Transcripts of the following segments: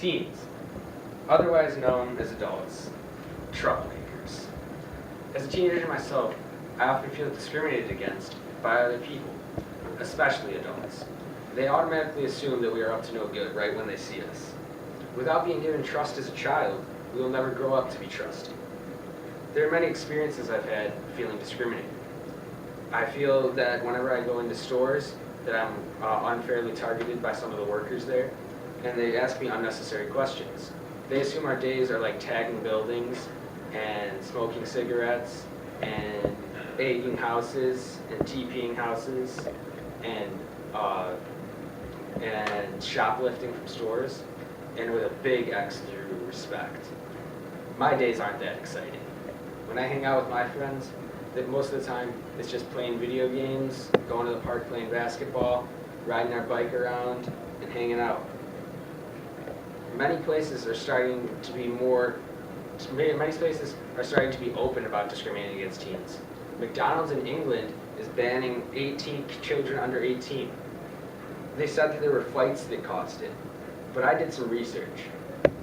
Teens, otherwise known as adults, troublemakers. As a teenager myself, I often feel discriminated against by other people, especially adults. They automatically assume that we are up to no good right when they see us. Without being given trust as a child, we will never grow up to be trusted. There are many experiences I've had feeling discriminated. I feel that whenever I go into stores, that I'm unfairly targeted by some of the workers there, and they ask me unnecessary questions. They assume our days are like tagging buildings and smoking cigarettes and egging houses and TPing houses and shoplifting from stores, and with a big X through respect. My days aren't that exciting. When I hang out with my friends, that most of the time it's just playing video games, going to the park playing basketball, riding our bike around, and hanging out. Many places are starting to be open about discriminating against teens. McDonald's in England is banning children under 18. They said that there were fights that caused it, but I did some research.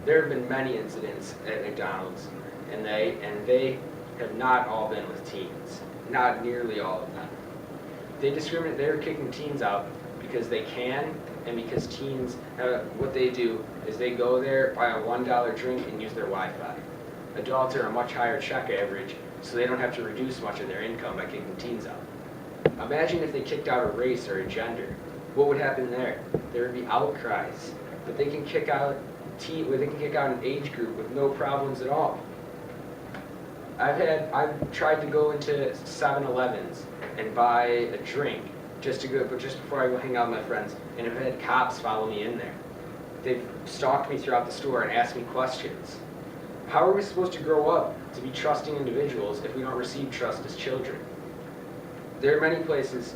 There have been many incidents at McDonald's, and they have not all been with teens. Not nearly all of them. They're kicking teens out because they can, and because teens, what they do is they go there, buy a $1 drink, and use their Wi-Fi. Adults are a much higher check average, so they don't have to reduce much of their income by kicking teens out. Imagine if they kicked out a race or a gender. What would happen there? There would be outcries, but they can kick out an age group with no problems at all. I've tried to go into 7-Elevens and buy a drink just before I go hang out with my friends, and I've had cops follow me in there. They've stalked me throughout the store and asked me questions. How are we supposed to grow up to be trusting individuals if we don't receive trust as children? There are many places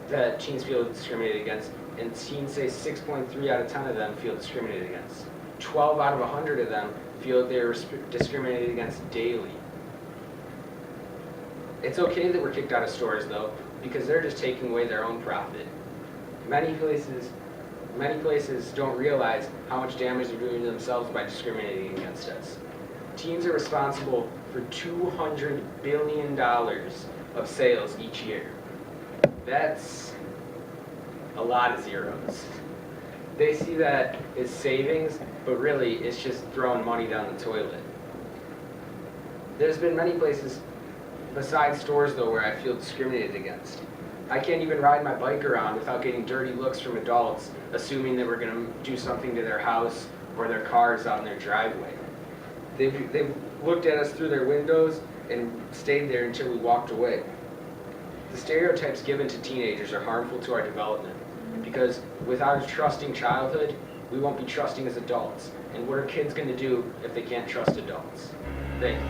that teens feel discriminated against, and teens say 6.3 out of 10 of them feel discriminated against. 12 out of 100 of them feel they're discriminated against daily. It's okay that we're kicked out of stores, though, because they're just taking away their own profit. Many places don't realize how much damage they're doing to themselves by discriminating against us. Teens are responsible for $200 billion of sales each year. That's a lot of zeros. They see that as savings, but really it's just throwing money down the toilet. There's been many places besides stores, though, where I feel discriminated against. I can't even ride my bike around without getting dirty looks from adults, assuming that we're going to do something to their house or their cars out in their driveway. They've looked at us through their windows and stayed there until we walked away. The stereotypes given to teenagers are harmful to our development, because without a trusting childhood, we won't be trusting as adults. And what are kids going to do if they can't trust adults? Thank you.